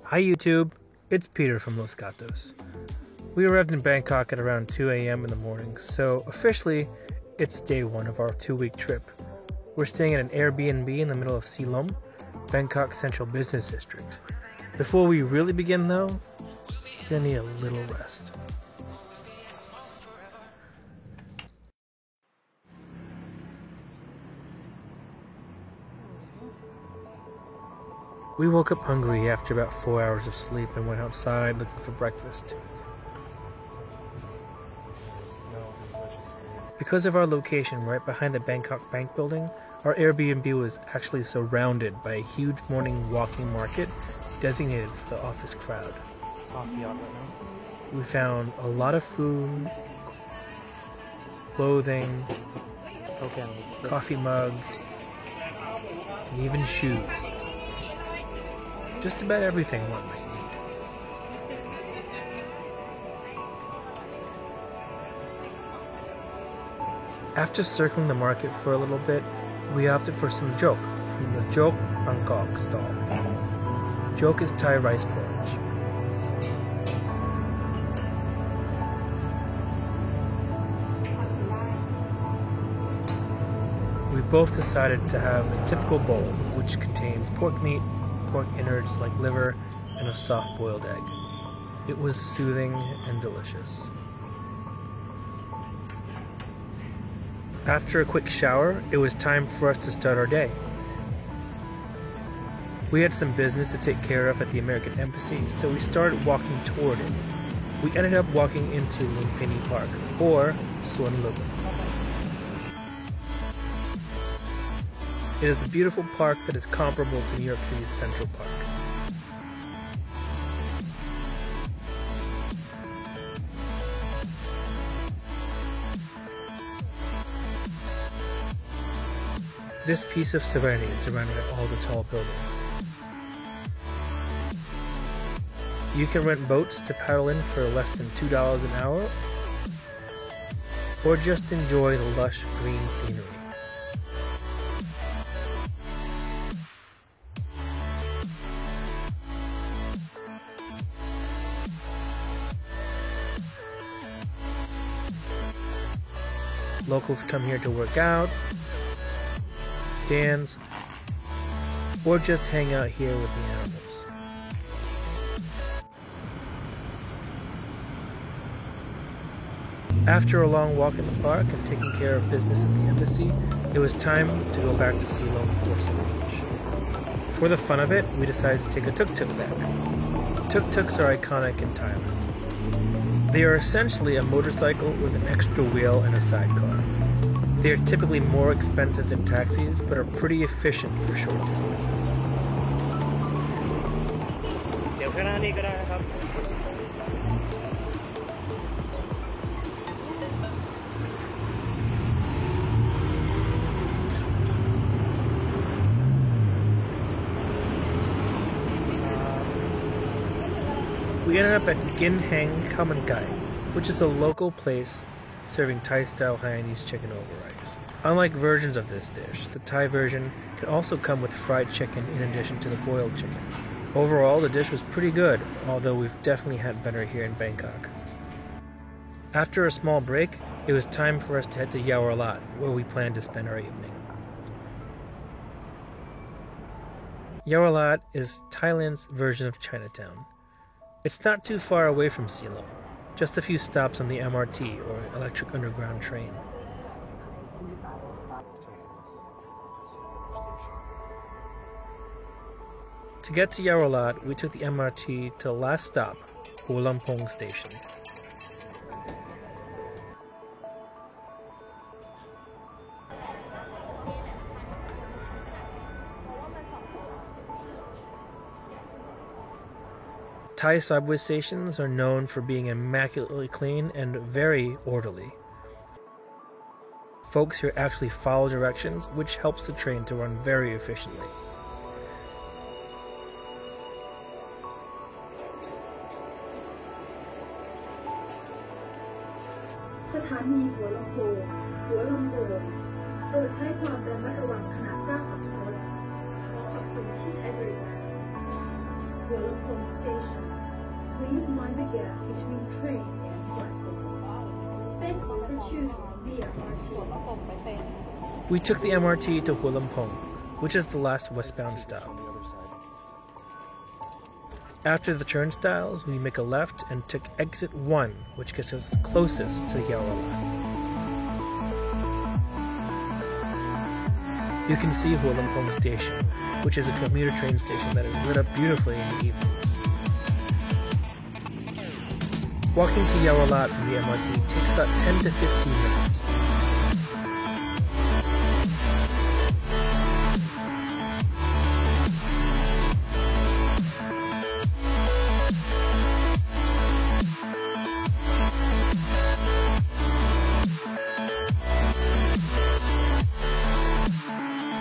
Hi YouTube, it's Peter from Los Gatos. We arrived in Bangkok at around 2 a.m. in the morning, so officially it's day one of our 2-week trip. We're staying at an Airbnb in the middle of Silom, Bangkok's central business district. Before we really begin though, we're gonna need a little rest. We woke up hungry after about 4 hours of sleep and went outside looking for breakfast. Because of our location right behind the Bangkok Bank building, our Airbnb was actually surrounded by a huge morning walking market designated for the office crowd. We found a lot of food, clothing, coffee mugs, and even shoes. Just about everything one might need. After circling the market for a little bit, we opted for some jok from the Jok Bangkok stall. Jok is Thai rice porridge. We both decided to have a typical bowl, which contains pork meat, pork innards like liver, and a soft boiled egg. It was soothing and delicious. After a quick shower, it was time for us to start our day. We had some business to take care of at the American Embassy, so we started walking toward it. We ended up walking into Lumpini Park, or Suan Luk. It is a beautiful park that is comparable to New York City's Central Park. This piece of serenity is surrounded by all the tall buildings. You can rent boats to paddle in for less than $2 an hour, or just enjoy the lush green scenery. Locals come here to work out, dance, or just hang out here with the animals. After a long walk in the park and taking care of business at the embassy, it was time to go back to Silom for some lunch. For the fun of it, we decided to take a tuk-tuk back. Tuk-tuks are iconic in Thailand. They are essentially a motorcycle with an extra wheel and a sidecar. They are typically more expensive than taxis, but are pretty efficient for short distances. We ended up at Gin Hang Khao Man Gai, which is a local place serving Thai-style Hainanese chicken over rice. Unlike versions of this dish, the Thai version can also come with fried chicken in addition to the boiled chicken. Overall, the dish was pretty good, although we've definitely had better here in Bangkok. After a small break, it was time for us to head to Yaowarat, where we planned to spend our evening. Yaowarat is Thailand's version of Chinatown. It's not too far away from Silom, just a few stops on the MRT or electric underground train. To get to Yaowarat, we took the MRT to the last stop, Hua Lamphong Station. Thai subway stations are known for being immaculately clean and very orderly. Folks here actually follow directions, which helps the train to run very efficiently. Hulimpong Station. Please mind the gap between train and platform. Thank you for choosing the MRT. We took the MRT to Hulimpong, which is the last westbound stop. After the turnstiles, we make a left and took exit 1, which gets us closest to Yaowarat. You can see Hulimpong Station, which is a commuter train station that is lit up beautifully in the evenings. Walking to Yaowarat from the MRT takes about 10 to 15 minutes.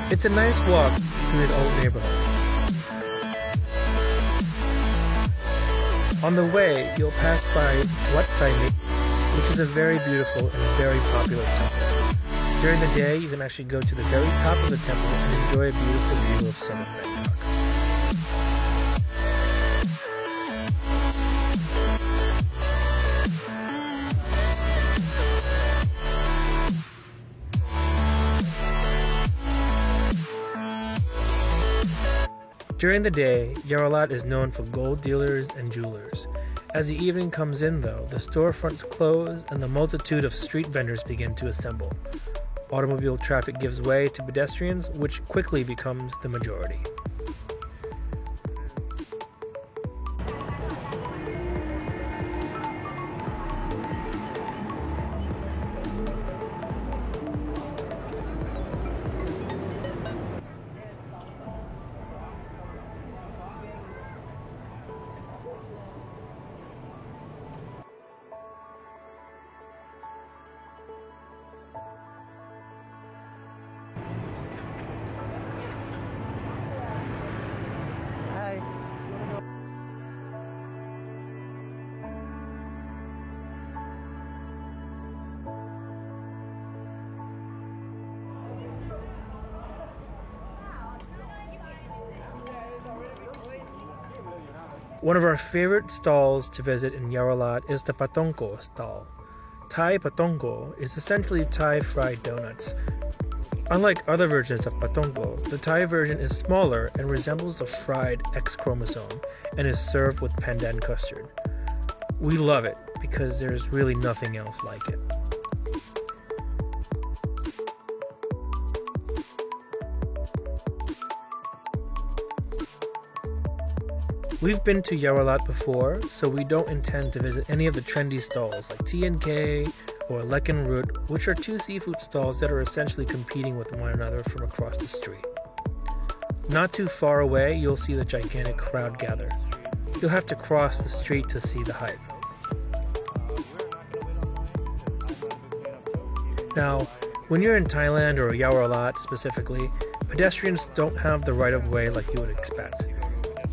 It's a nice walk through an old neighborhood. On the way, you'll pass by Wat Phra Nik, which is a very beautiful and very popular temple. During the day, you can actually go to the very top of the temple and enjoy a beautiful view of southern Bangkok. During the day, Yaowarat is known for gold dealers and jewelers. As the evening comes in, though, the storefronts close and the multitude of street vendors begin to assemble. Automobile traffic gives way to pedestrians, which quickly becomes the majority. One of our favorite stalls to visit in Yaowarat is the Patongko stall. Thai Patongko is essentially Thai fried donuts. Unlike other versions of Patongko, the Thai version is smaller and resembles a fried X chromosome and is served with pandan custard. We love it because there's really nothing else like it. We've been to Yaowarat before, so we don't intend to visit any of the trendy stalls like TNK or Lekan Rut, which are two seafood stalls that are essentially competing with one another from across the street. Not too far away, you'll see the gigantic crowd gather. You'll have to cross the street to see the hype. Now, when you're in Thailand or Yaowarat specifically, pedestrians don't have the right-of-way like you would expect.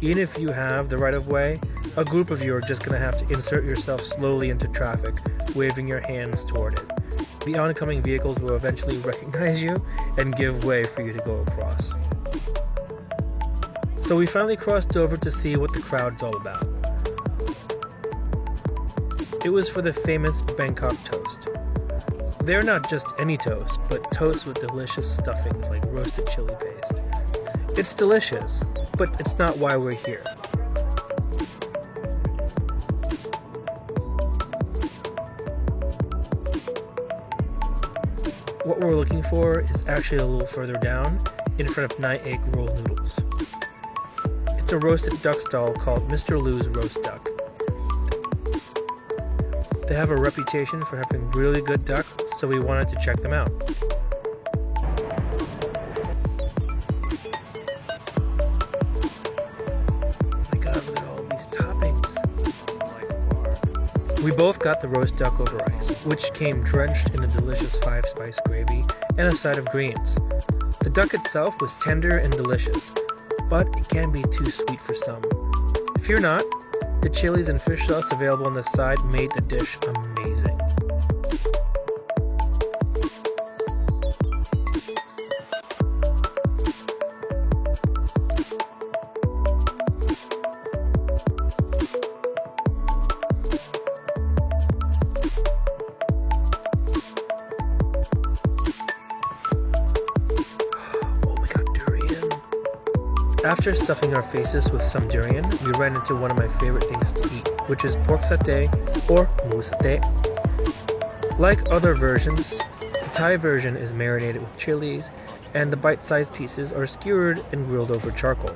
Even if you have the right-of-way, a group of you are just going to have to insert yourself slowly into traffic, waving your hands toward it. The oncoming vehicles will eventually recognize you and give way for you to go across. So we finally crossed over to see what the crowd's all about. It was for the famous Bangkok toast. They're not just any toast, but toast with delicious stuffings like roasted chili paste. It's delicious, but it's not why we're here. What we're looking for is actually a little further down, in front of Nai Egg Roll Noodles. It's a roasted duck stall called Mr. Lou's Roast Duck. They have a reputation for having really good duck, so we wanted to check them out. We both got the roast duck over ice, which came drenched in a delicious 5-spice gravy and a side of greens. The duck itself was tender and delicious, but it can be too sweet for some. Fear not, the chilies and fish sauce available on the side made the dish amazing. After stuffing our faces with some durian, we ran into one of my favorite things to eat, which is pork satay or moo satay. Like other versions, the Thai version is marinated with chilies, and the bite-sized pieces are skewered and grilled over charcoal.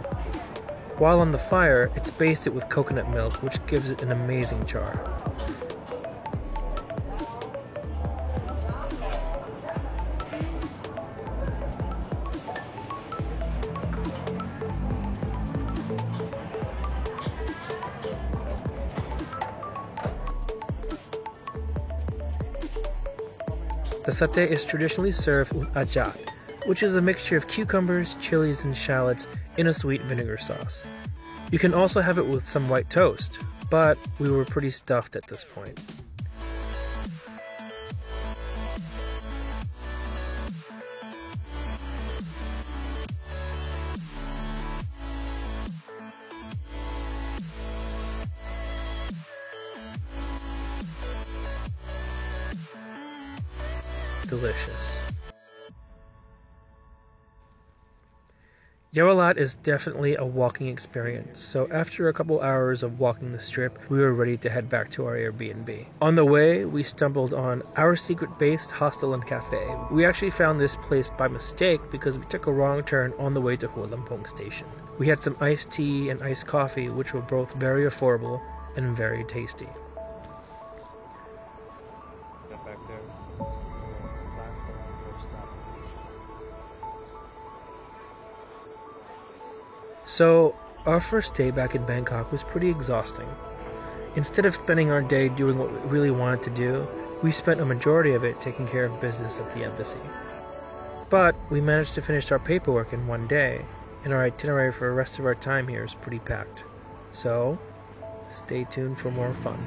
While on the fire, it's basted with coconut milk, which gives it an amazing char. The satay is traditionally served with ajat, which is a mixture of cucumbers, chilies, and shallots in a sweet vinegar sauce. You can also have it with some white toast, but we were pretty stuffed at this point. Delicious. Yaowarat is definitely a walking experience, so after a couple hours of walking the strip, we were ready to head back to our Airbnb. On the way, we stumbled on Our Secret-based Hostel and Cafe. We actually found this place by mistake because we took a wrong turn on the way to Hua Lamphong Station. We had some iced tea and iced coffee, which were both very affordable and very tasty. So, our first day back in Bangkok was pretty exhausting. Instead of spending our day doing what we really wanted to do, we spent a majority of it taking care of business at the embassy. But we managed to finish our paperwork in one day, and our itinerary for the rest of our time here is pretty packed. So, stay tuned for more fun.